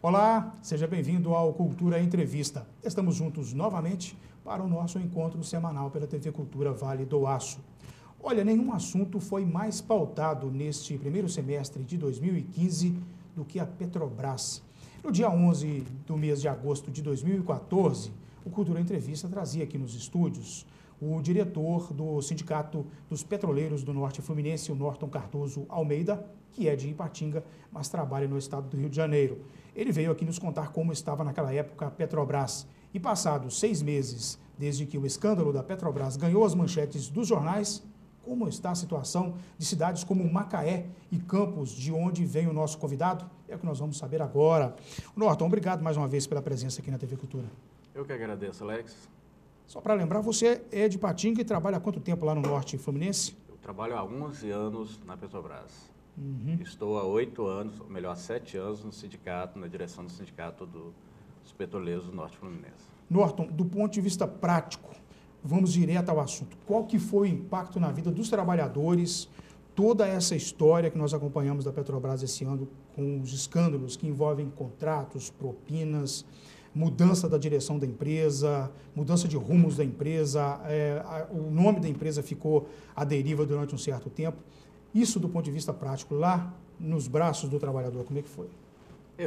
Olá, seja bem-vindo ao Cultura Entrevista. Estamos juntos novamente para o nosso encontro semanal pela TV Cultura Vale do Aço. Olha, nenhum assunto foi mais pautado neste primeiro semestre de 2015 do que a Petrobras. No dia 11 do mês de agosto de 2014, o Cultura Entrevista trazia aqui nos estúdios o diretor do Sindicato dos Petroleiros do Norte Fluminense, o Norton Cardoso Almeida, que é de Ipatinga, mas trabalha no estado do Rio de Janeiro. Ele veio aqui nos contar como estava naquela época a Petrobras. E passados 6 meses desde que o escândalo da Petrobras ganhou as manchetes dos jornais, como está a situação de cidades como Macaé e Campos, de onde vem o nosso convidado? É o que nós vamos saber agora. Norton, obrigado mais uma vez pela presença aqui na TV Cultura. Eu que agradeço, Alex. Só para lembrar, você é de Ipatinga e trabalha há quanto tempo lá no Norte Fluminense? Eu trabalho há 11 anos na Petrobras. Uhum. Estou há 8 anos, ou melhor, 7 anos no sindicato, na direção do Sindicato dos Petroleiros do Norte Fluminense. Norton, do ponto de vista prático, vamos direto ao assunto. Qual que foi o impacto na vida dos trabalhadores, toda essa história que nós acompanhamos da Petrobras esse ano, com os escândalos que envolvem contratos, propinas, mudança da direção da empresa, mudança de rumos da empresa, o nome da empresa ficou à deriva durante um certo tempo. Isso, do ponto de vista prático, lá nos braços do trabalhador, como é que foi?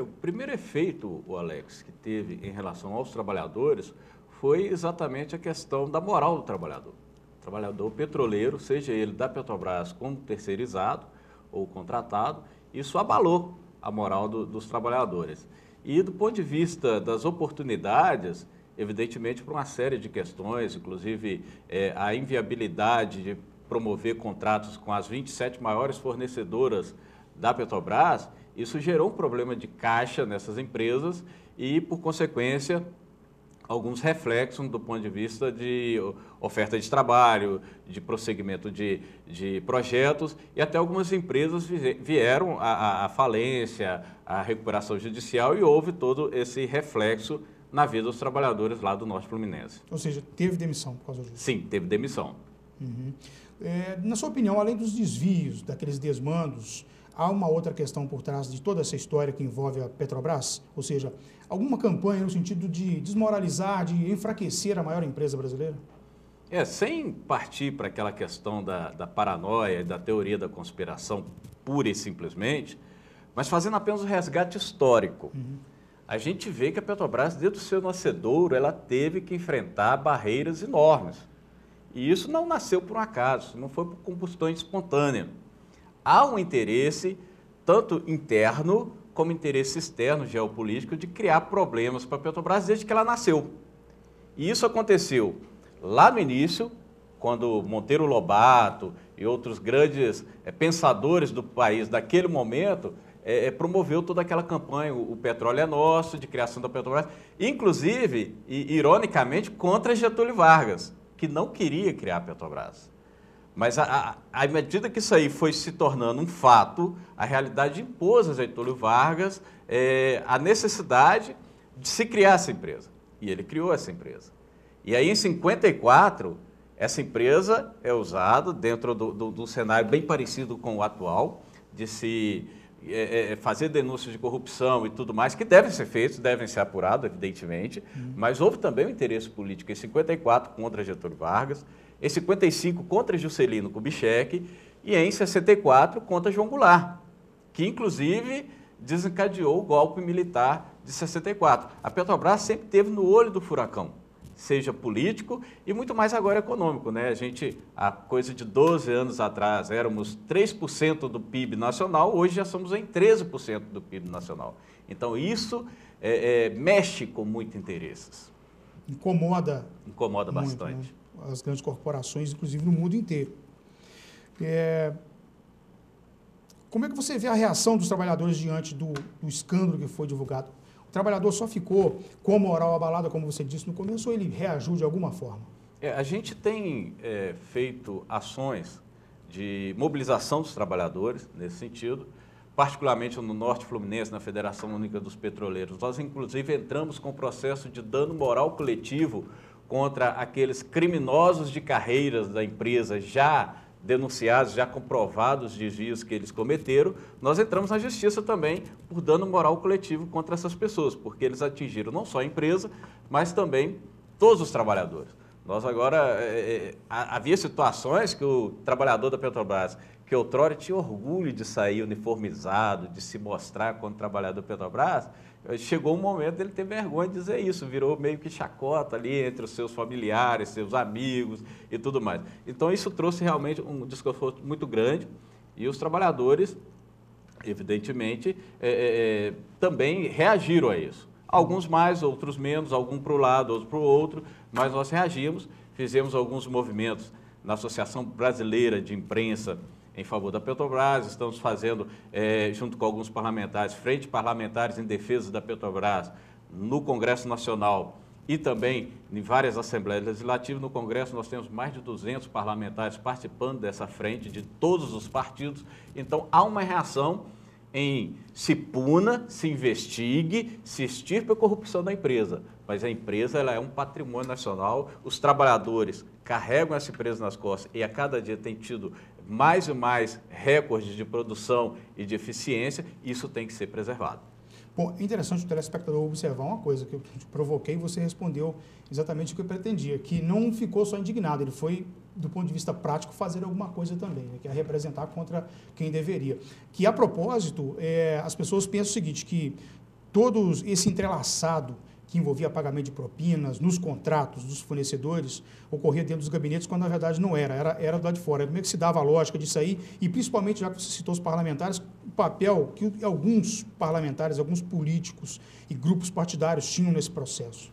O primeiro efeito, o Alex, que teve em relação aos trabalhadores foi exatamente a questão da moral do trabalhador. O trabalhador petroleiro, seja ele da Petrobras como terceirizado ou contratado, isso abalou a moral dos trabalhadores. E do ponto de vista das oportunidades, evidentemente, por uma série de questões, inclusive a inviabilidade de promover contratos com as 27 maiores fornecedoras da Petrobras, isso gerou um problema de caixa nessas empresas e, por consequência, alguns reflexos do ponto de vista de oferta de trabalho, de prosseguimento de projetos, e até algumas empresas vieram à falência, à recuperação judicial, e houve todo esse reflexo na vida dos trabalhadores lá do Norte Fluminense. Ou seja, teve demissão por causa disso? Sim, teve demissão. Uhum. Na sua opinião, além dos desvios, daqueles desmandos, há uma outra questão por trás de toda essa história que envolve a Petrobras? Ou seja, alguma campanha no sentido de desmoralizar, de enfraquecer a maior empresa brasileira? Sem partir para aquela questão da paranoia, da teoria da conspiração pura e simplesmente, mas fazendo apenas um resgate histórico. Uhum. A gente vê que a Petrobras, desde o seu nascedouro, ela teve que enfrentar barreiras enormes. E isso não nasceu por um acaso, não foi por combustão espontânea. Há um interesse, tanto interno como interesse externo, geopolítico, de criar problemas para a Petrobras desde que ela nasceu. E isso aconteceu lá no início, quando Monteiro Lobato e outros grandes pensadores do país daquele momento promoveu toda aquela campanha, o petróleo é nosso, de criação da Petrobras, inclusive, ironicamente, contra Getúlio Vargas, que não queria criar a Petrobras. Mas à medida que isso aí foi se tornando um fato, a realidade impôs a Getúlio Vargas a necessidade de se criar essa empresa. E ele criou essa empresa. E aí, em 54, essa empresa é usada dentro do cenário bem parecido com o atual, de se fazer denúncias de corrupção e tudo mais, que devem ser feitos, devem ser apurados, evidentemente, mas houve também um interesse político em 54 contra Getúlio Vargas, em 55 contra Juscelino Kubitschek e em 64 contra João Goulart, que inclusive desencadeou o golpe militar de 64. A Petrobras sempre esteve no olho do furacão, seja político e muito mais agora econômico, né? A gente, há coisa de 12 anos atrás, éramos 3% do PIB nacional, hoje já somos em 13% do PIB nacional. Então isso mexe com muitos interesses. Incomoda muito, bastante. Né? As grandes corporações, inclusive no mundo inteiro. Como é que você vê a reação dos trabalhadores diante do escândalo que foi divulgado? O trabalhador só ficou com a moral abalada, como você disse no começo, ou ele reagiu de alguma forma? A gente tem feito ações de mobilização dos trabalhadores nesse sentido, particularmente no Norte Fluminense, na Federação Única dos Petroleiros. Nós, inclusive, entramos com o processo de dano moral coletivo contra aqueles criminosos de carreiras da empresa já denunciados, já comprovados desvios que eles cometeram, nós entramos na justiça também por dano moral coletivo contra essas pessoas, porque eles atingiram não só a empresa, mas também todos os trabalhadores. Nós agora, havia situações que o trabalhador da Petrobras, que outrora tinha orgulho de sair uniformizado, de se mostrar como trabalhador da Petrobras, chegou um momento dele ter vergonha de dizer isso, virou meio que chacota ali entre os seus familiares, seus amigos e tudo mais. Então isso trouxe realmente um desconforto muito grande e os trabalhadores, evidentemente, também reagiram a isso. Alguns mais, outros menos, algum para o lado, outros para o outro, mas nós reagimos, fizemos alguns movimentos na Associação Brasileira de Imprensa em favor da Petrobras, estamos fazendo, junto com alguns parlamentares, frente parlamentares em defesa da Petrobras no Congresso Nacional e também em várias assembleias legislativas. No Congresso nós temos mais de 200 parlamentares participando dessa frente de todos os partidos, então há uma reação em se puna, se investigue, se extirpe a corrupção da empresa. Mas a empresa ela é um patrimônio nacional, os trabalhadores carregam essa empresa nas costas e a cada dia tem tido mais e mais recordes de produção e de eficiência, isso tem que ser preservado. Bom, é interessante o telespectador observar uma coisa que eu te provoquei e você respondeu exatamente o que eu pretendia, que não ficou só indignado, ele foi, do ponto de vista prático, fazer alguma coisa também, né, que é representar contra quem deveria. Que, a propósito, as pessoas pensam o seguinte, que todo esse entrelaçado que envolvia pagamento de propinas, nos contratos dos fornecedores, ocorria dentro dos gabinetes, quando na verdade não era do lado de fora. Como é que se dava a lógica disso aí? E principalmente, já que você citou os parlamentares, o papel que alguns parlamentares, alguns políticos e grupos partidários tinham nesse processo.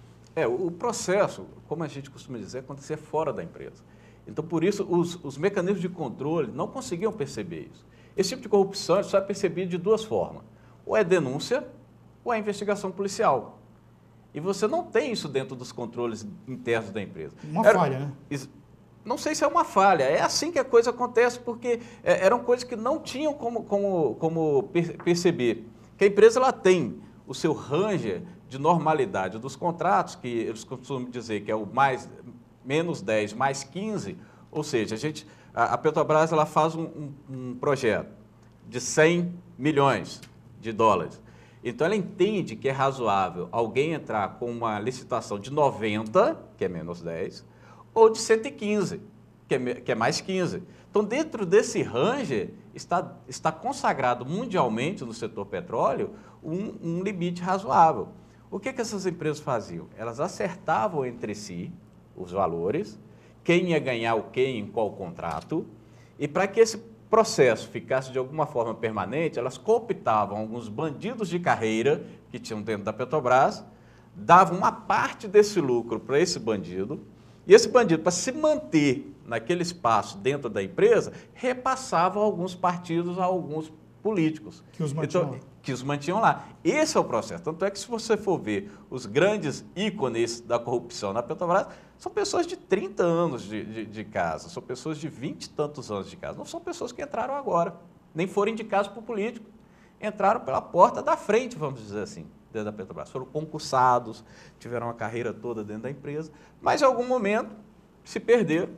O processo, como a gente costuma dizer, acontecia fora da empresa. Então, por isso, os mecanismos de controle não conseguiam perceber isso. Esse tipo de corrupção só é percebido de duas formas. Ou é denúncia, ou é investigação policial. E você não tem isso dentro dos controles internos da empresa. Uma falha, né? Não sei se é uma falha, é assim que a coisa acontece, porque eram coisas que não tinham como perceber. Que a empresa ela tem o seu ranger de normalidade dos contratos, que eles costumam dizer que é o menos 10 mais 15, ou seja, a Petrobras ela faz um projeto de 100 milhões de dólares. Então, ela entende que é razoável alguém entrar com uma licitação de 90, que é menos 10, ou de 115, que é mais 15. Então, dentro desse range, está consagrado mundialmente no setor petróleo um limite razoável. O que essas empresas faziam? Elas acertavam entre si os valores, quem ia ganhar o quê em qual contrato, e para que esse processo ficasse de alguma forma permanente, elas cooptavam alguns bandidos de carreira que tinham dentro da Petrobras, davam uma parte desse lucro para esse bandido, e esse bandido, para se manter naquele espaço dentro da empresa, repassava alguns partidos a alguns políticos. Que os mantinham lá. Esse é o processo. Tanto é que se você for ver os grandes ícones da corrupção na Petrobras, são pessoas de 30 anos de casa, são pessoas de 20 e tantos anos de casa. Não são pessoas que entraram agora, nem foram indicados por político. Entraram pela porta da frente, vamos dizer assim, dentro da Petrobras. Foram concursados, tiveram uma carreira toda dentro da empresa, mas em algum momento se perderam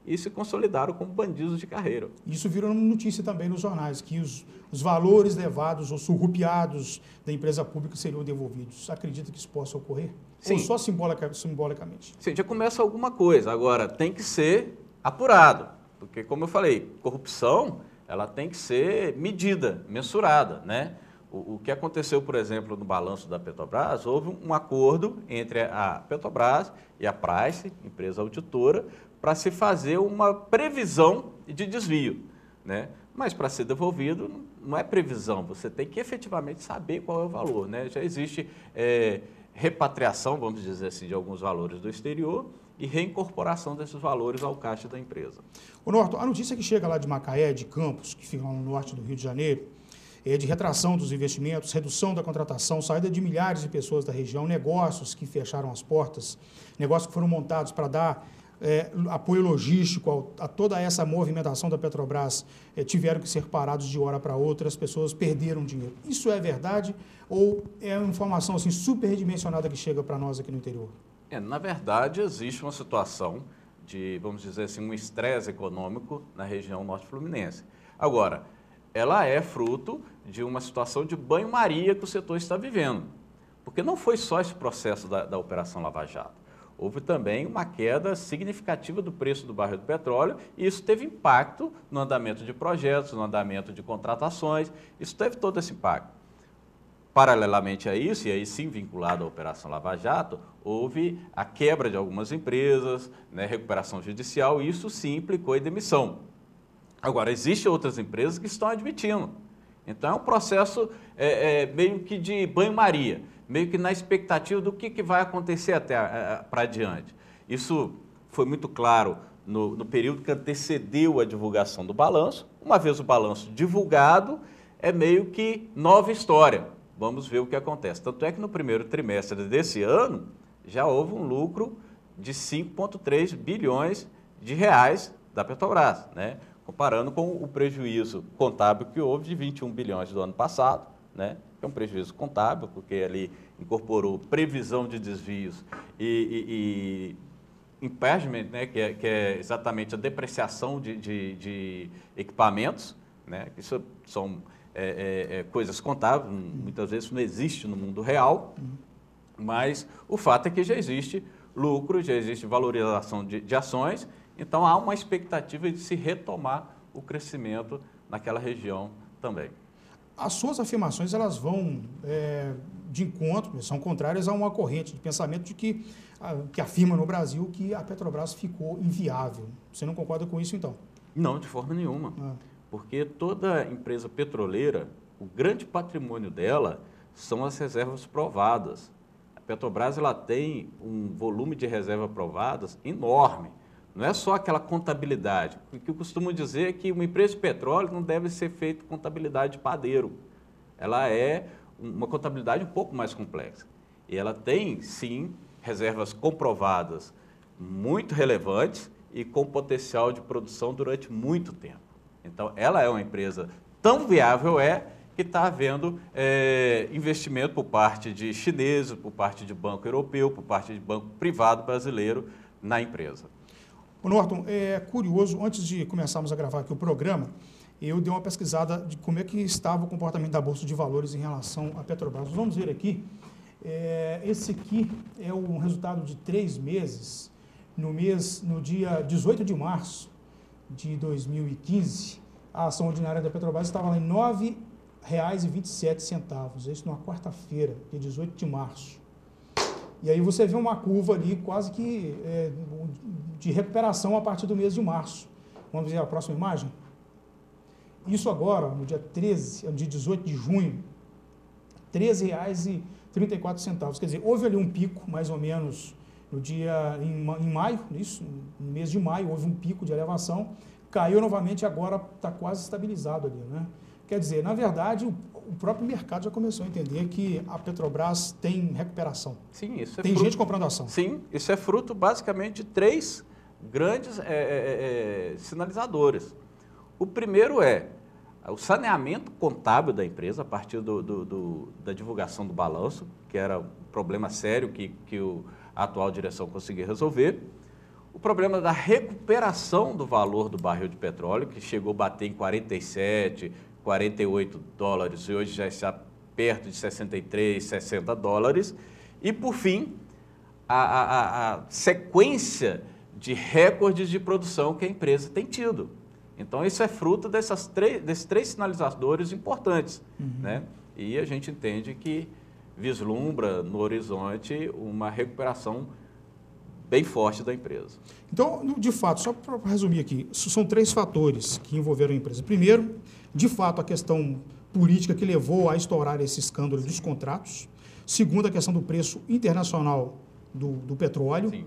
e se consolidaram como bandidos de carreira. Isso virou notícia também nos jornais, que os valores levados ou surrupiados da empresa pública seriam devolvidos. Acredita que isso possa ocorrer? Sim. Ou só simbolicamente? Sim, já começa alguma coisa. Agora, tem que ser apurado, porque, como eu falei, corrupção ela tem que ser medida, mensurada, né? O que aconteceu, por exemplo, no balanço da Petrobras, houve um acordo entre a Petrobras e a Price, empresa auditora, para se fazer uma previsão de desvio, né? Mas para ser devolvido não é previsão, você tem que efetivamente saber qual é o valor, né? Já existe repatriação, vamos dizer assim, de alguns valores do exterior e reincorporação desses valores ao caixa da empresa. Ô Norton, a notícia que chega lá de Macaé, de Campos, que fica no norte do Rio de Janeiro, de retração dos investimentos, redução da contratação, saída de milhares de pessoas da região, negócios que fecharam as portas, negócios que foram montados para dar apoio logístico a toda essa movimentação da Petrobras, tiveram que ser parados de hora para outra, as pessoas perderam dinheiro. Isso é verdade ou é uma informação assim, superdimensionada que chega para nós aqui no interior? Na verdade, existe uma situação vamos dizer assim, um estresse econômico na região norte fluminense. Agora, ela é fruto de uma situação de banho-maria que o setor está vivendo, porque não foi só esse processo da Operação Lava Jato. Houve também uma queda significativa do preço do barril do petróleo e isso teve impacto no andamento de projetos, no andamento de contratações, isso teve todo esse impacto. Paralelamente a isso, e aí sim vinculado à Operação Lava Jato, houve a quebra de algumas empresas, né, recuperação judicial, e isso sim implicou em demissão. Agora, existem outras empresas que estão admitindo. Então, é um processo meio que de banho-maria, meio que na expectativa do que vai acontecer até para adiante. Isso foi muito claro no período que antecedeu a divulgação do balanço. Uma vez o balanço divulgado, é meio que nova história. Vamos ver o que acontece. Tanto é que no primeiro trimestre desse ano, já houve um lucro de 5,3 bilhões de reais da Petrobras, né? Comparando com o prejuízo contábil que houve de 21 bilhões do ano passado, né? Que é um prejuízo contábil, porque ali incorporou previsão de desvios e impairment, né? Que é exatamente a depreciação de equipamentos, né? Isso são coisas contábeis, muitas vezes não existe no mundo real, mas o fato é que já existe lucro, já existe valorização de ações, então há uma expectativa de se retomar o crescimento naquela região também. As suas afirmações, elas vão de encontro, são contrárias a uma corrente de pensamento de que afirma no Brasil que a Petrobras ficou inviável. Você não concorda com isso, então? Não, de forma nenhuma. Porque toda empresa petroleira, o grande patrimônio dela são as reservas provadas. A Petrobras ela tem um volume de reservas provadas enorme. Não é só aquela contabilidade. O que eu costumo dizer é que uma empresa de petróleo não deve ser feita contabilidade de padeiro. Ela é uma contabilidade um pouco mais complexa. E ela tem, sim, reservas comprovadas muito relevantes e com potencial de produção durante muito tempo. Então, ela é uma empresa tão viável que está havendo investimento por parte de chineses, por parte de banco europeu, por parte de banco privado brasileiro na empresa. Ô Norton, é curioso, antes de começarmos a gravar aqui o programa, eu dei uma pesquisada de como é que estava o comportamento da Bolsa de Valores em relação à Petrobras. Vamos ver aqui, esse aqui é o resultado de 3 meses, no dia 18 de março de 2015, a ação ordinária da Petrobras estava lá em R$ 9,27, isso numa quarta-feira, dia 18 de março. E aí você vê uma curva ali quase que de recuperação a partir do mês de março. Vamos ver a próxima imagem? Isso agora, no dia 18 de junho, R$ 13,34. Quer dizer, houve ali um pico, mais ou menos, em maio, no mês de maio, houve um pico de elevação, caiu novamente e agora está quase estabilizado ali, né? Quer dizer, na verdade, o próprio mercado já começou a entender que a Petrobras tem recuperação. Sim, isso tem gente comprando ação. Sim, isso é fruto basicamente de 3 grandes sinalizadores. O primeiro é o saneamento contábil da empresa a partir da divulgação do balanço, que era um problema sério que a atual direção conseguiu resolver. O problema da recuperação do valor do barril de petróleo, que chegou a bater em 47, 48 dólares e hoje já está perto de 63, 60 dólares. E, por fim, a sequência de recordes de produção que a empresa tem tido. Então, isso é fruto desses 3 sinalizadores importantes, né? E a gente entende que vislumbra no horizonte uma recuperação bem forte da empresa. Então, de fato, só para resumir aqui, são 3 fatores que envolveram a empresa. Primeiro, de fato, a questão política que levou a estourar esse escândalo dos contratos. Segundo, a questão do preço internacional do petróleo. Sim.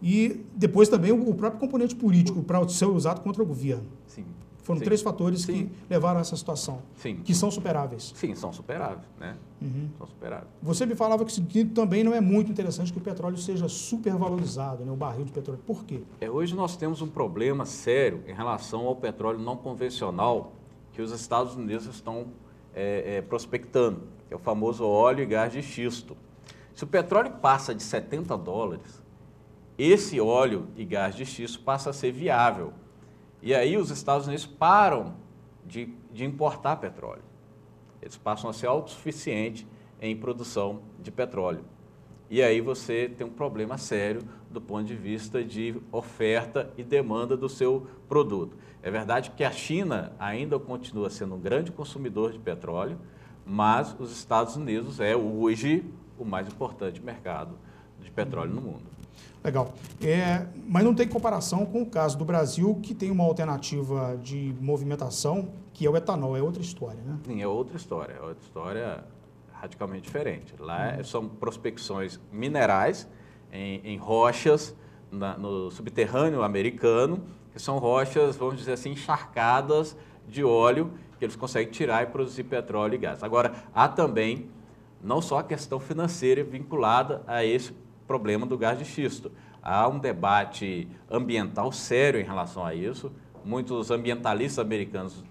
E depois também o próprio componente político para ser usado contra o governo. Sim. Foram 3 fatores que levaram a essa situação, que são superáveis. Sim, são superáveis, né? São superáveis. Você me falava que também não é muito interessante que o petróleo seja supervalorizado, né, o barril de petróleo. Por quê? Hoje nós temos um problema sério em relação ao petróleo não convencional que os Estados Unidos estão prospectando, que é o famoso óleo e gás de xisto. Se o petróleo passa de 70 dólares, esse óleo e gás de xisto passa a ser viável. E aí os Estados Unidos param de importar petróleo. Eles passam a ser autossuficientes em produção de petróleo. E aí você tem um problema sério do ponto de vista de oferta e demanda do seu produto. É verdade que a China ainda continua sendo um grande consumidor de petróleo, mas os Estados Unidos é hoje o mais importante mercado de petróleo no mundo. Legal. Mas não tem comparação com o caso do Brasil, que tem uma alternativa de movimentação, que é o etanol. É outra história, né? Sim, é outra história radicalmente diferente. Lá são prospecções minerais em rochas no subterrâneo americano, que são rochas, vamos dizer assim, encharcadas de óleo, que eles conseguem tirar e produzir petróleo e gás. Agora, há também não só a questão financeira vinculada a esse problema do gás de xisto. Há um debate ambiental sério em relação a isso. Muitos ambientalistas americanos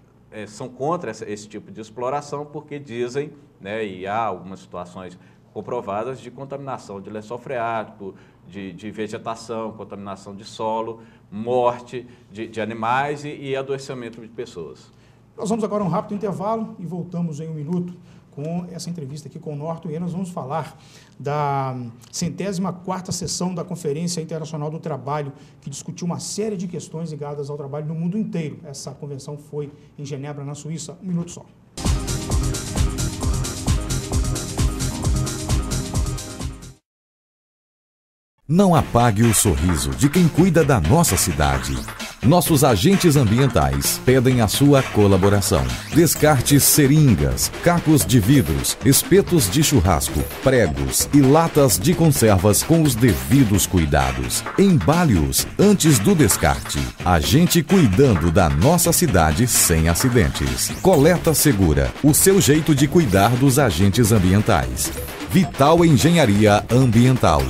são contra esse tipo de exploração porque dizem, né, e há algumas situações comprovadas de contaminação de lençol freático, de vegetação, contaminação de solo, morte de animais e adoecimento de pessoas. Nós vamos agora a um rápido intervalo e voltamos em um minuto com essa entrevista aqui com o Norton, e nós vamos falar da 104ª sessão da Conferência Internacional do Trabalho, que discutiu uma série de questões ligadas ao trabalho no mundo inteiro. Essa convenção foi em Genebra, na Suíça. Um minuto só. Não apague o sorriso de quem cuida da nossa cidade. Nossos agentes ambientais pedem a sua colaboração. Descarte seringas, cacos de vidros, espetos de churrasco, pregos e latas de conservas com os devidos cuidados. Embale-os antes do descarte. A gente cuidando da nossa cidade sem acidentes. Coleta Segura, o seu jeito de cuidar dos agentes ambientais. Vital Engenharia Ambiental.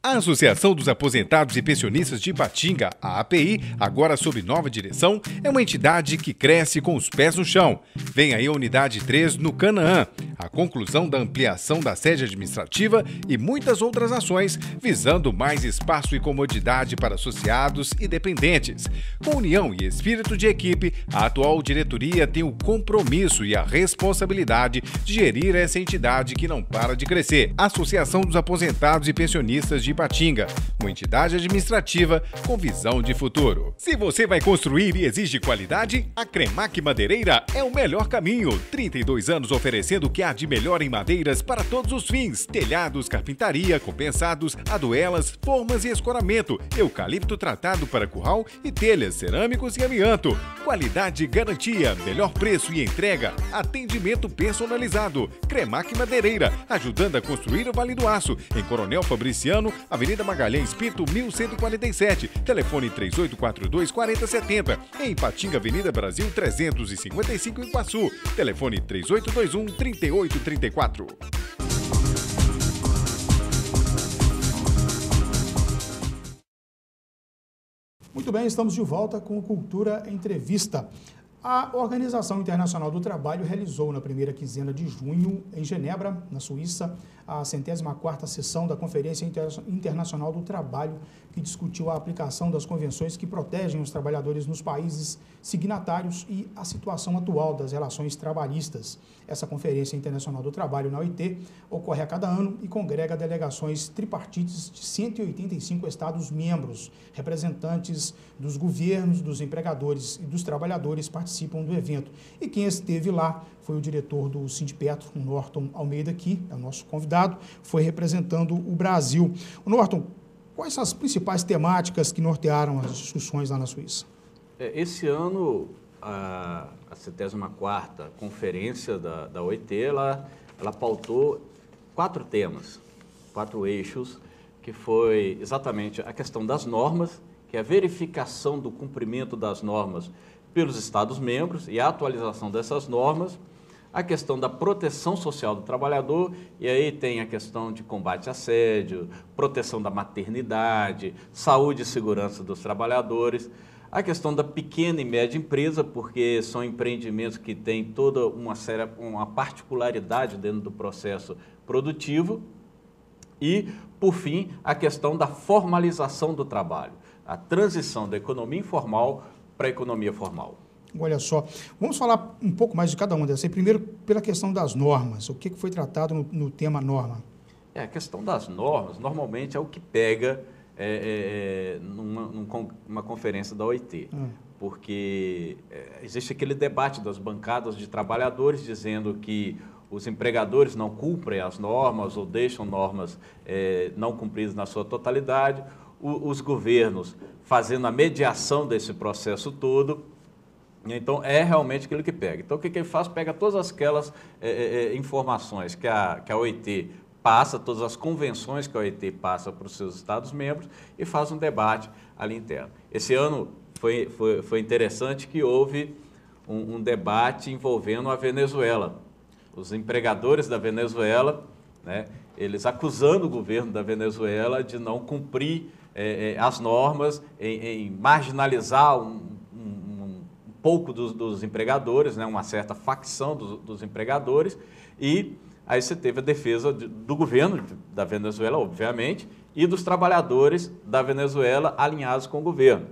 A Associação dos Aposentados e Pensionistas de Ipatinga, a API, agora sob nova direção, é uma entidade que cresce com os pés no chão. Vem aí a Unidade 3 no Canaã, a conclusão da ampliação da sede administrativa e muitas outras ações visando mais espaço e comodidade para associados e dependentes. Com união e espírito de equipe, a atual diretoria tem o compromisso e a responsabilidade de gerir essa entidade que não para de crescer. Associação dos Aposentados e Pensionistas de Ipatinga, uma entidade administrativa com visão de futuro. Se você vai construir e exige qualidade, a Cremac Madeireira é o melhor caminho. 32 anos oferecendo o que há de melhor em madeiras para todos os fins: telhados, carpintaria, compensados, aduelas, formas e escoramento, eucalipto tratado para curral e telhas, cerâmicos e amianto. Qualidade e garantia, melhor preço e entrega, atendimento personalizado. Cremac Madeireira, ajudando a construir o Vale do Aço, em Coronel Fabriciano, Avenida Magalhães Pinto, 1147, telefone 3842-4070, em Ipatinga, Avenida Brasil 355, em Iguaçu, telefone 3821-3834. Muito bem, estamos de volta com Cultura Entrevista. A Organização Internacional do Trabalho realizou na primeira quinzena de junho, em Genebra, na Suíça, a 104ª sessão da Conferência Internacional do Trabalho, que discutiu a aplicação das convenções que protegem os trabalhadores nos países signatários e a situação atual das relações trabalhistas. Essa Conferência Internacional do Trabalho, na OIT, ocorre a cada ano e congrega delegações tripartites de 185 Estados-membros. Representantes dos governos, dos empregadores e dos trabalhadores participam do evento. E quem esteve lá foi o diretor do Sindipetro, o Norton Almeida, que é o nosso convidado, foi representando o Brasil. O Norton, quais são as principais temáticas que nortearam as discussões lá na Suíça? Esse ano, a 74ª conferência da OIT, ela pautou 4 temas, 4 eixos, que foi exatamente a questão das normas, que é a verificação do cumprimento das normas pelos Estados-membros e a atualização dessas normas, a questão da proteção social do trabalhador, e aí tem a questão de combate a assédio, proteção da maternidade, saúde e segurança dos trabalhadores, a questão da pequena e média empresa, porque são empreendimentos que têm toda uma particularidade dentro do processo produtivo, E, por fim, a questão da formalização do trabalho, a transição da economia informal para a economia formal. Olha só, vamos falar um pouco mais de cada uma dessas. Primeiro, pela questão das normas, o que foi tratado no tema norma? A questão das normas, normalmente, é o que pega numa conferência da OIT, porque existe aquele debate das bancadas de trabalhadores dizendo que os empregadores não cumprem as normas ou deixam normas não cumpridas na sua totalidade, os governos fazendo a mediação desse processo todo. Então, é realmente aquilo que pega. Então, o que ele faz? Pega todas aquelas informações que a OIT passa, todas as convenções que a OIT passa para os seus Estados-membros e faz um debate ali interno. Esse ano foi interessante que houve um debate envolvendo a Venezuela. Os empregadores da Venezuela, né, eles acusando o governo da Venezuela de não cumprir as normas, em marginalizar um pouco dos empregadores, né, uma certa facção dos empregadores, e aí você teve a defesa do governo da Venezuela, obviamente, e dos trabalhadores da Venezuela alinhados com o governo.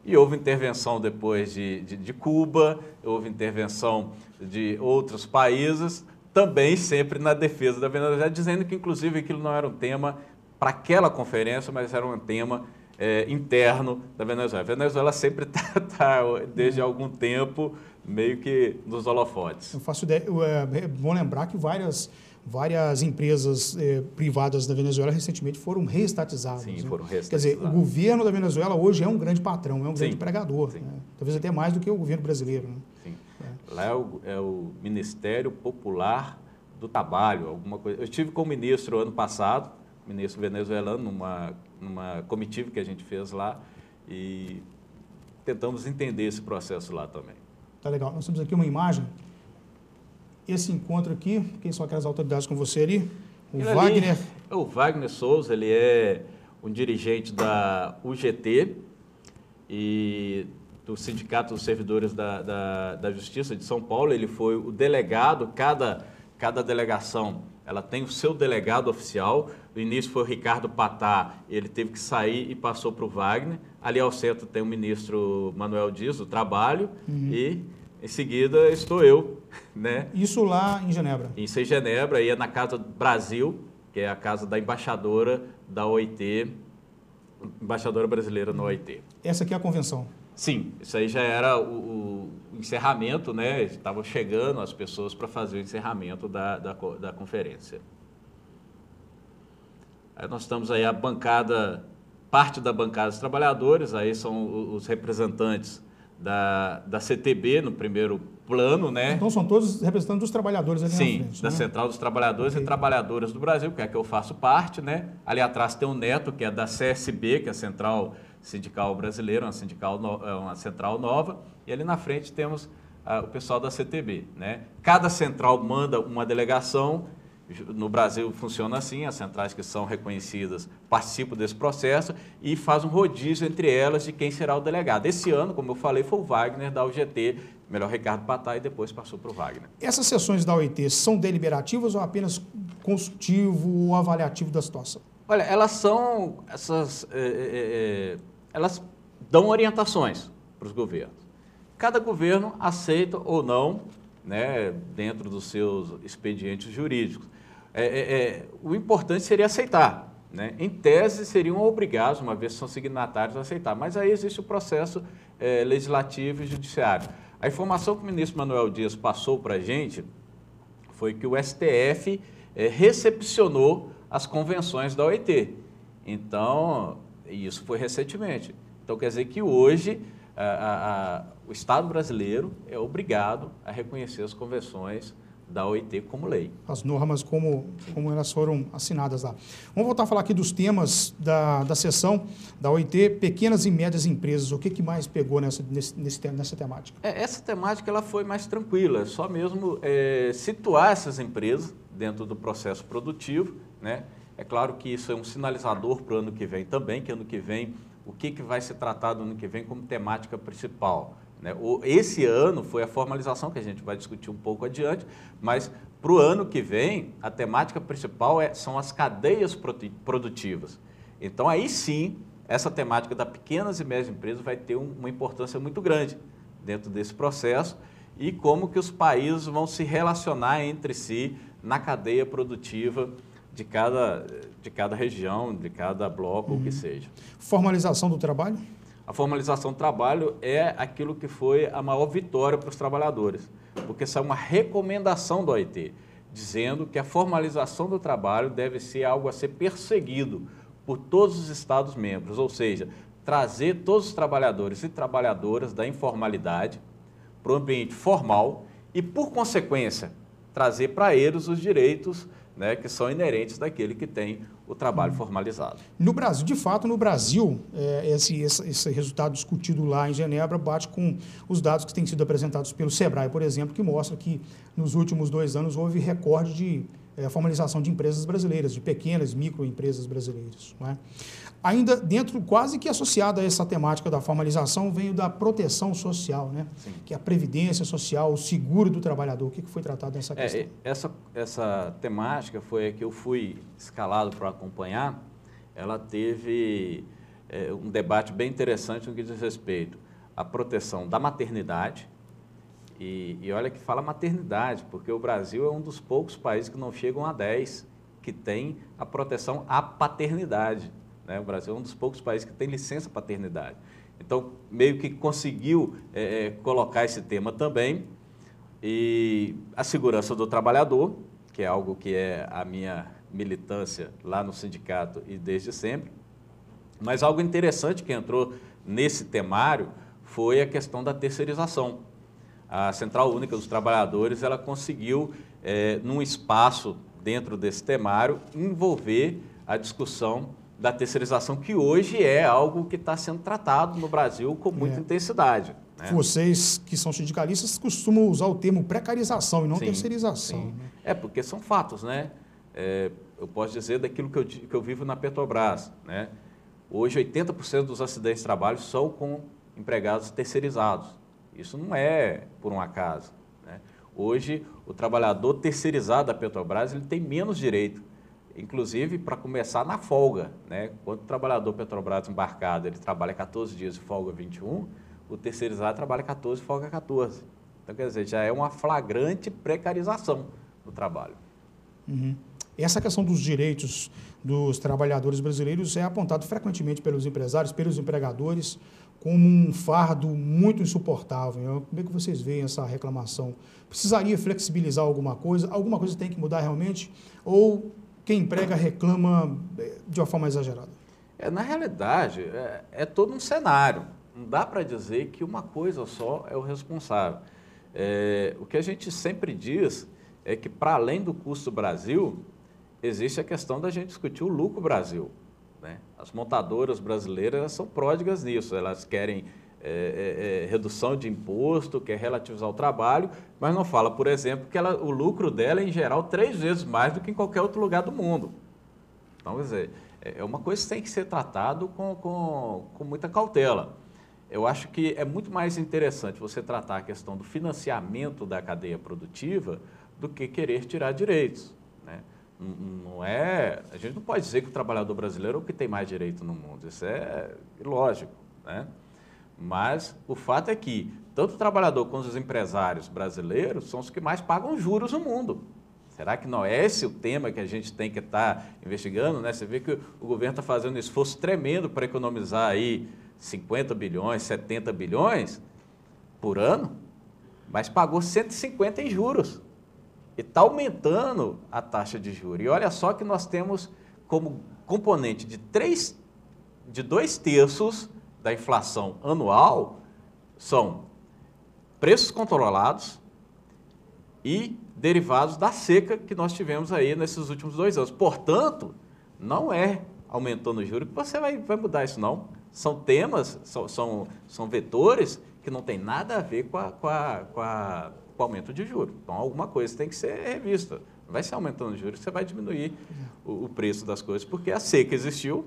E houve intervenção depois de Cuba, houve intervenção de outros países, também sempre na defesa da Venezuela, dizendo que, inclusive, aquilo não era um tema para aquela conferência, mas era um tema interno da Venezuela. A Venezuela sempre está, desde algum tempo, meio que nos holofotes. Eu faço ideia, é bom lembrar que várias empresas privadas da Venezuela recentemente foram reestatizadas. Sim, né? foram reestatizadas. Quer dizer, o governo da Venezuela hoje é um grande patrão, é um grande empregador. Né? Talvez até mais do que o governo brasileiro. Né? Sim. Lá é o Ministério Popular do Trabalho, alguma coisa. Eu estive com o ministro ano passado, ministro venezuelano, numa comitiva que a gente fez lá, e tentamos entender esse processo lá também. Tá legal. Nós temos aqui uma imagem. Esse encontro aqui, quem são aquelas autoridades com você ali? Wagner. O Wagner Souza, ele é um dirigente da UGT e do Sindicato dos Servidores da Justiça de São Paulo. Ele foi o delegado, cada delegação ela tem o seu delegado oficial. No início foi o Ricardo Patá, ele teve que sair e passou para o Wagner. Ali ao centro tem o ministro Manuel Dias, do Trabalho, e em seguida estou eu. Né? Isso lá em Genebra? Isso em Genebra, aí é na Casa Brasil, que é a casa da embaixadora da OIT, embaixadora brasileira na OIT. Essa aqui é a convenção? Sim, isso aí já era o encerramento, né? Estavam chegando as pessoas para fazer o encerramento da conferência. Aí nós estamos aí a bancada, parte da bancada dos trabalhadores, aí são os representantes da CTB no primeiro plano, né? Então são todos representantes dos trabalhadores ali na frente. Sim, da Central dos Trabalhadores e Trabalhadoras do Brasil, que é a que eu faço parte, né? Ali atrás tem o Neto, que é da CSB, que é a Central Sindical Brasileira, uma central nova, e ali na frente temos o pessoal da CTB, né? Cada central manda uma delegação. No Brasil funciona assim, as centrais que são reconhecidas participam desse processo e faz um rodízio entre elas de quem será o delegado. Esse ano, como eu falei, foi o Wagner da UGT, melhor Ricardo Patá, e depois passou para o Wagner. Essas sessões da OIT são deliberativas ou apenas consultivo ou avaliativo da situação? Olha, elas dão orientações para os governos. Cada governo aceita ou não, né, dentro dos seus expedientes jurídicos. O importante seria aceitar, né? Em tese, seriam obrigados, uma vez que são signatários, a aceitar. Mas aí existe o processo legislativo e judiciário. A informação que o ministro Manuel Dias passou para a gente foi que o STF recepcionou as convenções da OIT. Então, isso foi recentemente. Então, quer dizer que hoje o Estado brasileiro é obrigado a reconhecer as convenções da OIT como lei. As normas como elas foram assinadas lá. Vamos voltar a falar aqui dos temas da sessão da OIT, pequenas e médias empresas. O que mais pegou nessa temática? Essa temática ela foi mais tranquila, só mesmo situar essas empresas dentro do processo produtivo, né? É claro que isso é um sinalizador para o ano que vem também, que ano que vem, o que vai ser tratado no ano que vem como temática principal. Esse ano foi a formalização, que a gente vai discutir um pouco adiante, mas Para o ano que vem, a temática principal são as cadeias produtivas. Então, aí sim, essa temática das pequenas e médias empresas vai ter uma importância muito grande dentro desse processo e como que os países vão se relacionar entre si na cadeia produtiva de cada região, de cada bloco, o que seja. Formalização do trabalho? A formalização do trabalho é aquilo que foi a maior vitória para os trabalhadores, porque essa é uma recomendação da OIT, dizendo que a formalização do trabalho deve ser algo a ser perseguido por todos os Estados-membros, ou seja, trazer todos os trabalhadores e trabalhadoras da informalidade para o ambiente formal e, por consequência, trazer para eles os direitos, né, que são inerentes daquele que tem o trabalho formalizado. No Brasil, de fato, no Brasil, esse resultado discutido lá em Genebra bate com os dados que têm sido apresentados pelo SEBRAE, por exemplo, que mostra que nos últimos 2 anos houve recorde de formalização de empresas brasileiras, de pequenas, microempresas brasileiras. Não é? Ainda dentro, quase que associada a essa temática da formalização, veio da proteção social, né? Que é a previdência social, o seguro do trabalhador. O que foi tratado nessa questão? Essa temática foi a que eu fui escalado para acompanhar. Ela teve um debate bem interessante no que diz respeito à proteção da maternidade. E olha que fala maternidade, porque o Brasil é um dos poucos países que não chegam a 10 que tem a proteção à paternidade. Né? O Brasil é um dos poucos países que tem licença paternidade. Então, meio que conseguiu colocar esse tema também. E a segurança do trabalhador, que é algo que é a minha militância lá no sindicato e desde sempre. Mas algo interessante que entrou nesse temário foi a questão da terceirização. A Central Única dos Trabalhadores, ela conseguiu, num espaço dentro desse temário, envolver a discussão da terceirização, que hoje é algo que está sendo tratado no Brasil com muita intensidade. Né? Vocês, que são sindicalistas, costumam usar o termo precarização e não terceirização. Sim. Né? Porque são fatos, né? Eu posso dizer daquilo que eu vivo na Petrobras. Né? Hoje, 80% dos acidentes de trabalho são com empregados terceirizados. Isso não é por um acaso. Né? Hoje, o trabalhador terceirizado da Petrobras ele tem menos direito, inclusive para começar na folga. Né? Quando o trabalhador Petrobras embarcado ele trabalha 14 dias e folga 21, o terceirizado trabalha 14 e folga 14. Então, quer dizer, já é uma flagrante precarização do trabalho. Uhum. Essa questão dos direitos dos trabalhadores brasileiros é apontado frequentemente pelos empresários, pelos empregadores, como um fardo muito insuportável. Como é que vocês veem essa reclamação? Precisaria flexibilizar alguma coisa? Alguma coisa tem que mudar realmente? Ou quem emprega reclama de uma forma exagerada? Na realidade, é todo um cenário. Não dá para dizer que uma coisa só é o responsável. O que a gente sempre diz é que, para além do custo Brasil, existe a questão da gente discutir o lucro Brasil. Né? As montadoras brasileiras são pródigas nisso, elas querem redução de imposto, quer relativizar o trabalho, mas não fala, por exemplo, que o lucro dela é, em geral, 3 vezes mais do que em qualquer outro lugar do mundo. Então, quer dizer, é uma coisa que tem que ser tratado com muita cautela. Eu acho que é muito mais interessante você tratar a questão do financiamento da cadeia produtiva do que querer tirar direitos. Né? A gente não pode dizer que o trabalhador brasileiro é o que tem mais direito no mundo, isso é ilógico, né? Mas o fato é que tanto o trabalhador quanto os empresários brasileiros são os que mais pagam juros no mundo. Será que não é esse o tema que a gente tem que estar investigando? Né? Você vê que o governo está fazendo um esforço tremendo para economizar aí 50 bilhões, 70 bilhões por ano, mas pagou 150 em juros. E está aumentando a taxa de juros. E olha só que nós temos como componente de 2/3 da inflação anual são preços controlados e derivados da seca que nós tivemos aí nesses últimos 2 anos. Portanto, não é aumentando o juros que você vai mudar isso, não. São temas, são vetores que não tem nada a ver com o aumento de juros. Então, alguma coisa tem que ser revista. Não vai ser aumentando os juros que você vai diminuir o preço das coisas, porque a seca existiu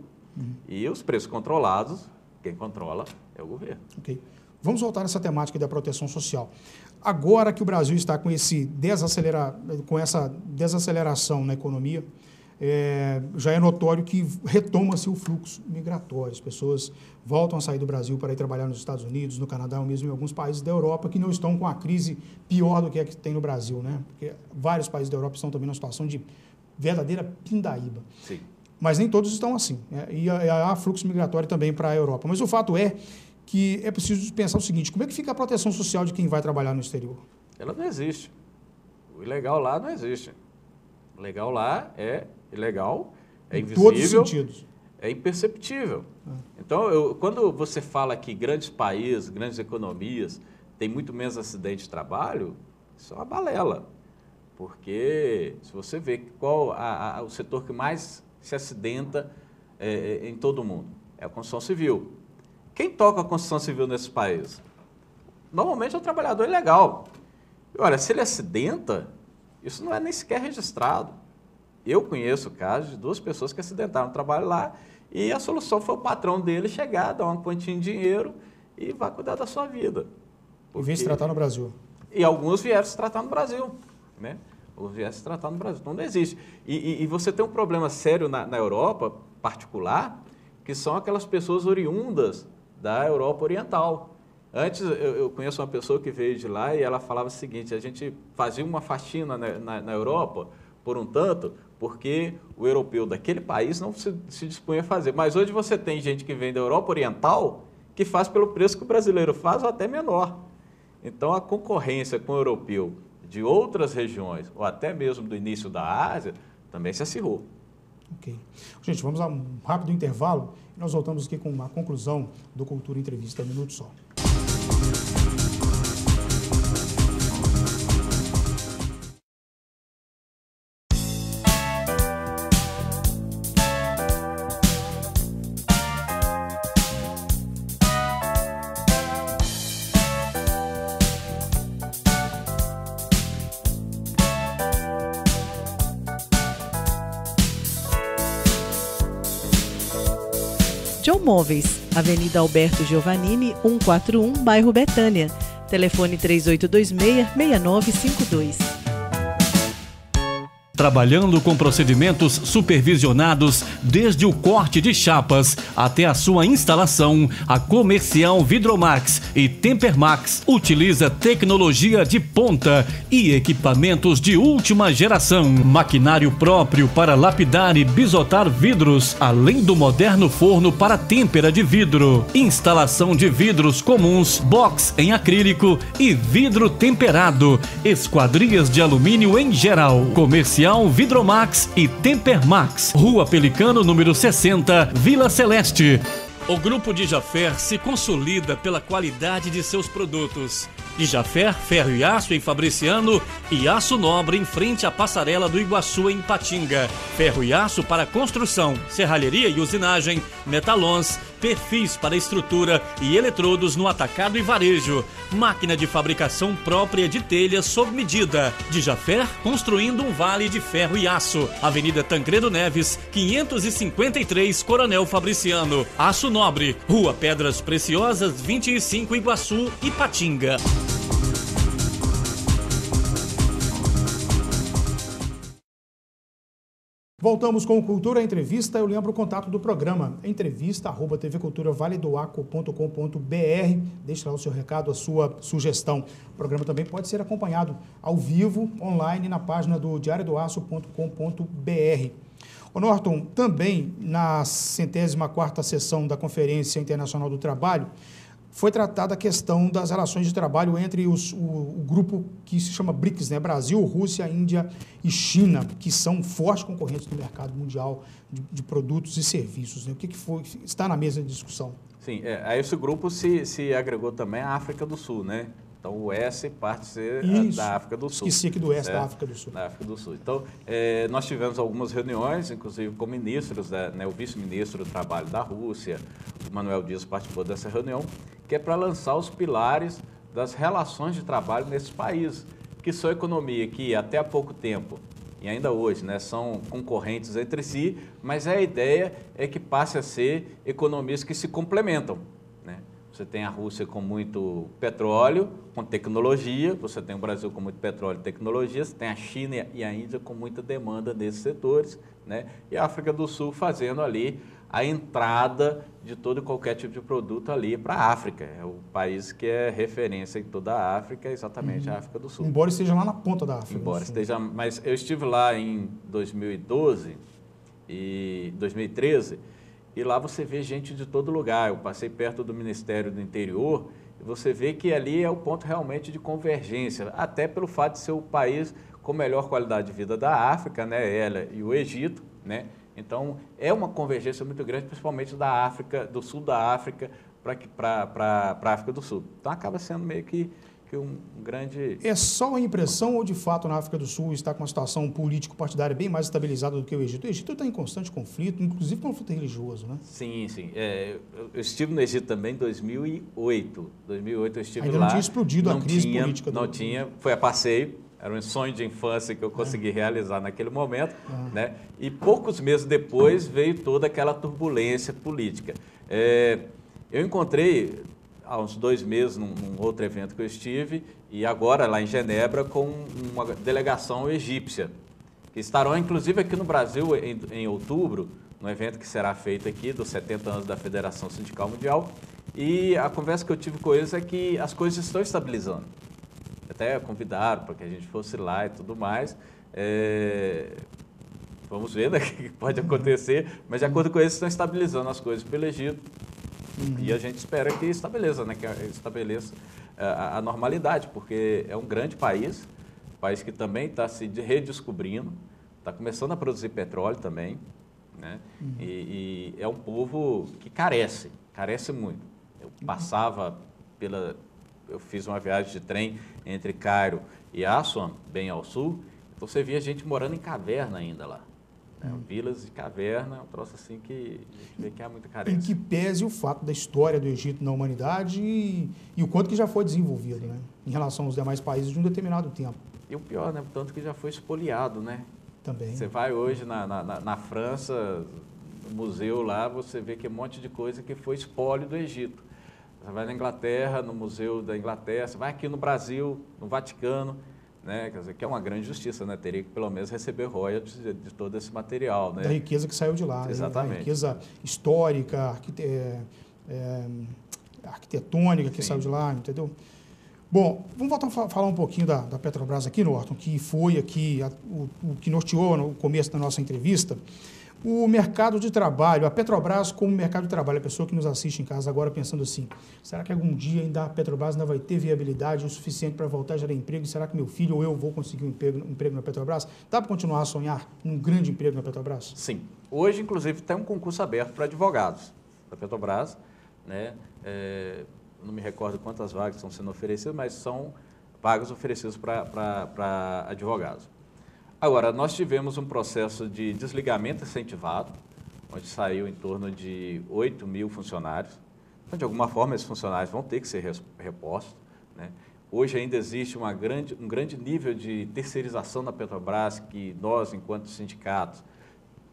e os preços controlados, quem controla é o governo. Ok. Vamos voltar nessa temática da proteção social. Agora que o Brasil está com essa desaceleração na economia, já é notório que retoma-se o fluxo migratório. As pessoas voltam a sair do Brasil para ir trabalhar nos Estados Unidos, no Canadá, ou mesmo em alguns países da Europa que não estão com a crise pior do que a que tem no Brasil, né? Porque vários países da Europa estão também numa situação de verdadeira pindaíba. Sim. Mas nem todos estão assim, né? E há fluxo migratório também para a Europa. Mas o fato é que é preciso pensar o seguinte: como é que fica a proteção social de quem vai trabalhar no exterior? Ela não existe. O ilegal lá não existe. O legal lá é ilegal, é invisível. Em todos os sentidos. É imperceptível. Então, quando você fala que grandes países, grandes economias têm muito menos acidente de trabalho, isso é uma balela. Porque se você vê qual o setor que mais se acidenta em todo o mundo, é a construção civil. Quem toca a construção civil nesses países? Normalmente é o trabalhador ilegal. E, olha, se ele acidenta, isso não é nem sequer registrado. Eu conheço casos de 2 pessoas que acidentaram no trabalho lá e a solução foi o patrão dele chegar, dar uma quantia de dinheiro e vai cuidar da sua vida. E vem se tratar no Brasil. E alguns vieram se tratar no Brasil, né? Ou vieram se tratar no Brasil. Então não existe. E você tem um problema sério na Europa, particular, que são aquelas pessoas oriundas da Europa Oriental. Antes, eu conheço uma pessoa que veio de lá e ela falava o seguinte: a gente fazia uma faxina na Europa por um tanto, porque o europeu daquele país não se dispunha a fazer. Mas hoje você tem gente que vem da Europa Oriental que faz pelo preço que o brasileiro faz ou até menor. Então, a concorrência com o europeu de outras regiões, ou até mesmo do início da Ásia, também se acirrou. Ok. Gente, vamos a um rápido intervalo e nós voltamos aqui com uma conclusão do Cultura Entrevista em um minuto só. John Móveis, Avenida Alberto Giovannini, 141, bairro Betânia. Telefone 3826-6952. Trabalhando com procedimentos supervisionados desde o corte de chapas até a sua instalação, a Comercial Vidromax e Tempermax utiliza tecnologia de ponta e equipamentos de última geração, maquinário próprio para lapidar e bisotar vidros, além do moderno forno para têmpera de vidro, instalação de vidros comuns, box em acrílico e vidro temperado, esquadrias de alumínio em geral. Comercial Vidromax e Tempermax, Rua Pelicano, número 60, Vila Celeste. O Grupo Dijafert se consolida pela qualidade de seus produtos. Dijafert, ferro e aço em Fabriciano e aço nobre em frente à passarela do Iguaçu em Patinga. Ferro e aço para construção, serralheria e usinagem, metalons, perfis para estrutura e eletrodos no atacado e varejo. Máquina de fabricação própria de telhas sob medida. Dijafert, construindo um vale de ferro e aço. Avenida Tancredo Neves, 553, Coronel Fabriciano. Aço Nobre, Rua Pedras Preciosas, 25, Iguaçu, Ipatinga. Voltamos com o Cultura Entrevista. Eu lembro o contato do programa, entrevista@tvculturavaledoaco.com.br. Deixe lá o seu recado, a sua sugestão. O programa também pode ser acompanhado ao vivo, online, na página do diariodoaço.com.br. Ô Norton, também na 104ª sessão da Conferência Internacional do Trabalho, foi tratada a questão das relações de trabalho entre o grupo que se chama BRICS, né? Brasil, Rússia, Índia e China, que são fortes concorrentes no mercado mundial de produtos e serviços, né? O que foi, está na mesa de discussão? Sim, a esse grupo se agregou também a África do Sul, né? Então, o S parte da África do Sul. Esqueci aqui do S, certo? Da África do Sul. Da África do Sul. Então, nós tivemos algumas reuniões, inclusive com ministros, né, o vice-ministro do Trabalho da Rússia, o Manuel Dias participou dessa reunião, que é para lançar os pilares das relações de trabalho nesses países, que são economia que até há pouco tempo, e ainda hoje, né, são concorrentes entre si, mas a ideia é que passe a ser economias que se complementam. você tem a Rússia com muito petróleo, com tecnologia, você tem o Brasil com muito petróleo e tecnologia, você tem a China e a Índia com muita demanda nesses setores, né? E a África do Sul fazendo ali a entrada de todo e qualquer tipo de produto ali para a África. É o país que é referência em toda a África, exatamente a África do Sul. Embora esteja lá na ponta da África. Embora esteja, mas eu estive lá em 2012 e 2013, e lá você vê gente de todo lugar. Eu passei perto do Ministério do Interior e você vê que ali é o ponto realmente de convergência, até pelo fato de ser o país com melhor qualidade de vida da África, né? Ela e o Egito, né? Então, é uma convergência muito grande, principalmente da África, do sul da África para a África do Sul. Então, acaba sendo meio que um grande... É só a impressão ou, de fato, na África do Sul está com uma situação político-partidária bem mais estabilizada do que o Egito? O Egito está em constante conflito, inclusive conflito religioso, né? Sim, sim. Eu estive no Egito também em 2008. 2008 eu estive Ainda lá. não tinha explodido a crise política. Não tinha, foi a passeio. Era um sonho de infância que eu consegui realizar naquele momento, né? E poucos meses depois veio toda aquela turbulência política. Eu encontrei há uns 2 meses num outro evento que eu estive, e agora lá em Genebra com uma delegação egípcia, que estarão inclusive aqui no Brasil em outubro, no evento que será feito aqui dos 70 anos da Federação Sindical Mundial, e a conversa que eu tive com eles é que as coisas estão estabilizando. Até convidaram para que a gente fosse lá e tudo mais. Vamos ver, né, o que pode acontecer, mas de acordo com eles estão estabilizando as coisas pelo Egito. E a gente espera que estabeleça, né, que estabeleça a normalidade, porque é um grande país que também está se redescobrindo, está começando a produzir petróleo também, né? E é um povo que carece muito. Eu passava eu fiz uma viagem de trem entre Cairo e Assuan, bem ao sul, então você via gente morando em caverna ainda lá. Vilas de caverna, um troço assim que a gente vê que há muita carência. Em que pese o fato da história do Egito na humanidade e o quanto que já foi desenvolvido, né, em relação aos demais países de um determinado tempo. E o pior, né, o tanto que já foi expoliado, né? Também. Você vai hoje na França, no museu lá, você vê que é um monte de coisa que foi espólio do Egito. Você vai na Inglaterra, no Museu da Inglaterra, você vai aqui no Brasil, no Vaticano, né? Quer dizer, que é uma grande justiça, né? Teria que pelo menos receber royalties de todo esse material, né? Da riqueza que saiu de lá. Exatamente. A riqueza histórica, arquitetônica que saiu de lá, entendeu? Bom, vamos voltar a falar um pouquinho da Petrobras aqui, Norton, que foi aqui o que norteou no começo da nossa entrevista. O mercado de trabalho, a Petrobras como mercado de trabalho, a pessoa que nos assiste em casa agora pensando assim, será que algum dia ainda a Petrobras ainda vai ter viabilidade o suficiente para voltar a gerar emprego? E será que meu filho ou eu vou conseguir um emprego na Petrobras? Dá para continuar a sonhar num grande emprego na Petrobras? Sim. Hoje, inclusive, tem um concurso aberto para advogados da Petrobras, né? Não me recordo quantas vagas estão sendo oferecidas, mas são vagas oferecidas para advogados. Agora, nós tivemos um processo de desligamento incentivado, onde saiu em torno de 8 mil funcionários. Então, de alguma forma, esses funcionários vão ter que ser repostos, né? Hoje ainda existe um grande nível de terceirização na Petrobras que nós, enquanto sindicatos,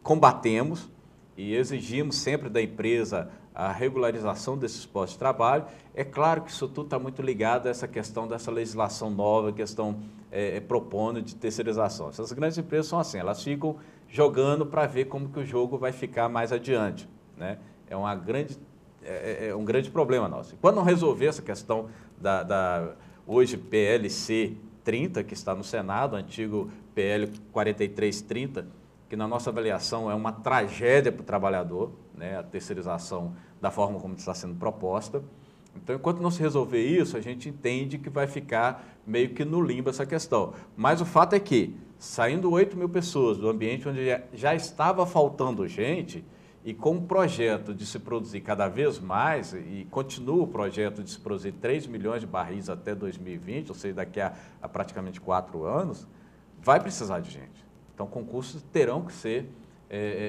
combatemos e exigimos sempre da empresa a regularização desses postos de trabalho. É claro que isso tudo está muito ligado a essa questão dessa legislação nova que estão propondo de terceirização. Essas grandes empresas são assim, elas ficam jogando para ver como que o jogo vai ficar mais adiante, né? É um grande problema nosso. Quando não resolver essa questão hoje PLC 30, que está no Senado, antigo PL 4330, que na nossa avaliação é uma tragédia para o trabalhador, né, a terceirização da forma como está sendo proposta. Então, enquanto não se resolver isso, a gente entende que vai ficar meio que no limbo essa questão. Mas o fato é que, saindo 8 mil pessoas do ambiente onde já estava faltando gente, e com o projeto de se produzir cada vez mais, e continua o projeto de se produzir 3 milhões de barris até 2020, ou seja, daqui a praticamente 4 anos, vai precisar de gente. Então, concursos terão que ser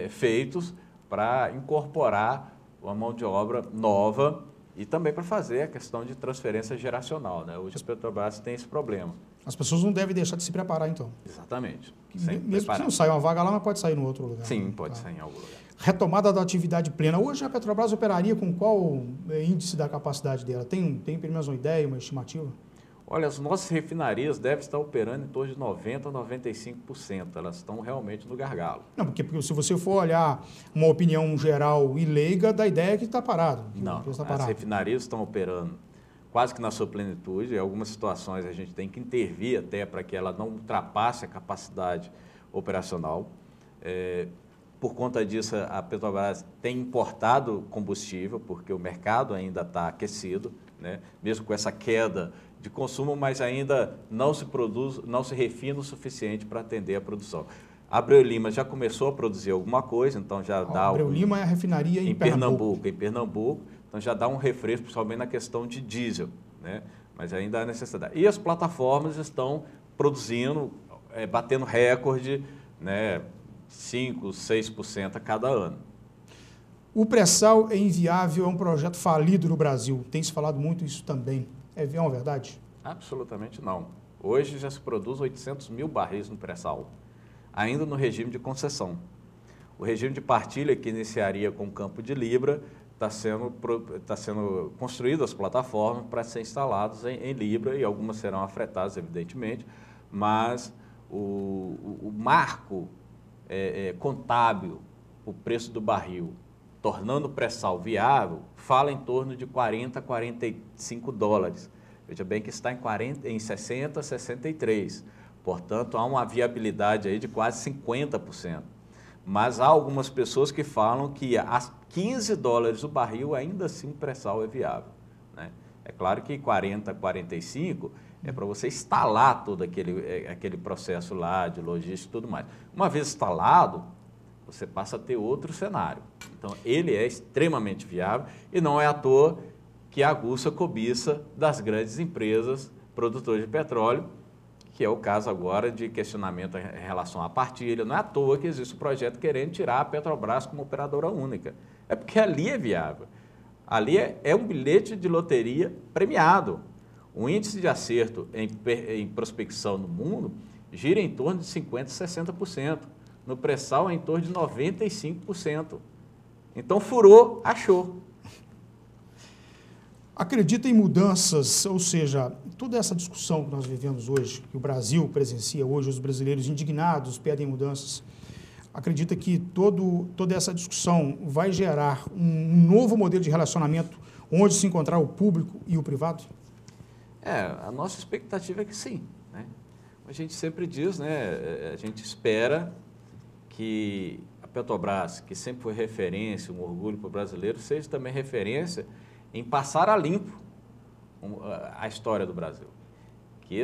feitos para incorporar uma mão de obra nova e também para fazer a questão de transferência geracional, né? Hoje a Petrobras tem esse problema. As pessoas não devem deixar de se preparar, então. Exatamente. Mesmo que não saia uma vaga lá, mas pode sair no outro lugar. Sim, pode sair em algum lugar. retomada da atividade plena. Hoje a Petrobras operaria com qual índice da capacidade dela? Tem pelo menos uma ideia, uma estimativa? Olha, as nossas refinarias devem estar operando em torno de 90% a 95%. Elas estão realmente no gargalo. Não, porque se você for olhar uma opinião geral e leiga, dá a ideia que está parado. Não, as refinarias estão operando quase que na sua plenitude. Em algumas situações a gente tem que intervir até para que ela não ultrapasse a capacidade operacional. Por conta disso, a Petrobras tem importado combustível, porque o mercado ainda está aquecido, né? Mesmo com essa queda de consumo, mas ainda não se refina o suficiente para atender a produção. A Abreu Lima já começou a produzir alguma coisa, então já dá... Abreu Lima é a refinaria em Pernambuco. Em Pernambuco, então já dá um refresco, principalmente na questão de diesel, né? Mas ainda há necessidade. E as plataformas estão produzindo, batendo recorde, né? 5%, 6% a cada ano. O pré-sal é inviável, é um projeto falido no Brasil. Tem se falado muito isso também. É uma verdade? Absolutamente não. Hoje já se produz 800 mil barris no pré-sal, ainda no regime de concessão. O regime de partilha, que iniciaria com o Campo de Libra, está sendo construído as plataformas para ser instaladas em Libra, e algumas serão afretadas, evidentemente, mas o marco contábil, o preço do barril, tornando o pré-sal viável, fala em torno de 40 a 45 dólares. Veja bem que está em 60 a 63. Portanto, há uma viabilidade aí de quase 50%. Mas há algumas pessoas que falam que a 15 dólares o barril, ainda assim o pré-sal é viável, né? É claro que 40 a 45 é para você instalar todo aquele processo lá de logística e tudo mais. Uma vez instalado, você passa a ter outro cenário. Então, ele é extremamente viável e não é à toa que aguça a cobiça das grandes empresas produtoras de petróleo, que é o caso agora de questionamento em relação à partilha. Não é à toa que existe um projeto querendo tirar a Petrobras como operadora única. É porque ali é viável. Ali é um bilhete de loteria premiado. O índice de acerto em prospecção no mundo gira em torno de 50% a 60%. No pré-sal é em torno de 95%. Então, furou, achou. Acredita em mudanças, ou seja, toda essa discussão que nós vivemos hoje, que o Brasil presencia hoje, os brasileiros indignados pedem mudanças. Acredita que toda essa discussão vai gerar um novo modelo de relacionamento onde se encontrar o público e o privado? A nossa expectativa é que sim, né? A gente sempre diz, né? A gente espera que a Petrobras, que sempre foi referência, um orgulho para o brasileiro, seja também referência em passar a limpo a história do Brasil. Que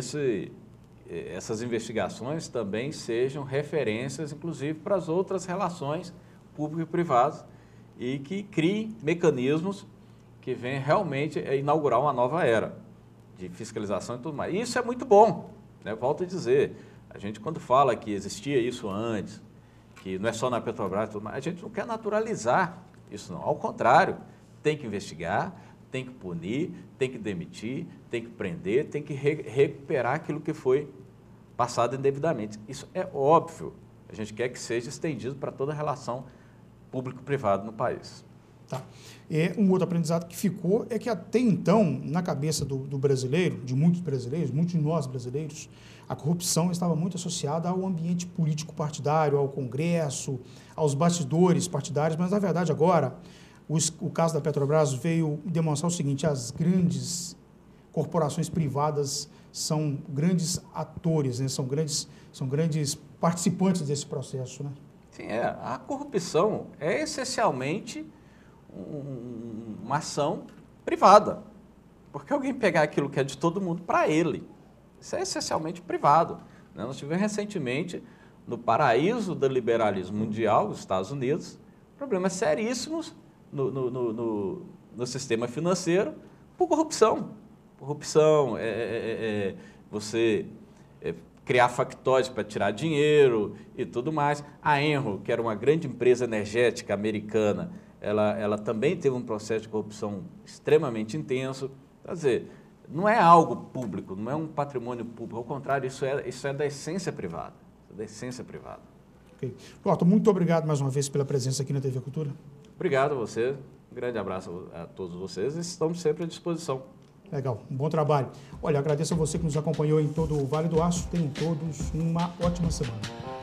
essas investigações também sejam referências, inclusive, para as outras relações público e privadas, e que criem mecanismos que venham realmente inaugurar uma nova era de fiscalização e tudo mais. E isso é muito bom, né? Volto a dizer, a gente quando fala que existia isso antes, que não é só na Petrobras e tudo mais, a gente não quer naturalizar isso não. Ao contrário, tem que investigar, tem que punir, tem que demitir, tem que prender, tem que recuperar aquilo que foi passado indevidamente. Isso é óbvio. A gente quer que seja estendido para toda a relação público-privada no país. Tá. Um outro aprendizado que ficou é que até então, na cabeça do brasileiro, de muitos brasileiros, muitos de nós brasileiros, a corrupção estava muito associada ao ambiente político-partidário, ao Congresso, aos bastidores partidários, mas, na verdade, agora, o caso da Petrobras veio demonstrar o seguinte: as grandes corporações privadas são grandes atores, né? são grandes participantes desse processo, né? Sim, a corrupção é essencialmente uma ação privada, porque alguém pegar aquilo que é de todo mundo para ele, isso é essencialmente privado, né? Nós tivemos recentemente, no paraíso do liberalismo mundial, os Estados Unidos, problemas seríssimos no sistema financeiro por corrupção. Corrupção, você criar factóides para tirar dinheiro e tudo mais. A Enro, que era uma grande empresa energética americana, ela também teve um processo de corrupção extremamente intenso. Quer dizer, não é algo público, não é um patrimônio público, ao contrário, isso é da essência privada. Da essência privada. Ok. Jota, muito obrigado mais uma vez pela presença aqui na TV Cultura. Obrigado a você, um grande abraço a todos vocês e estamos sempre à disposição. Legal, um bom trabalho. Olha, agradeço a você que nos acompanhou em todo o Vale do Aço. Tenham todos uma ótima semana.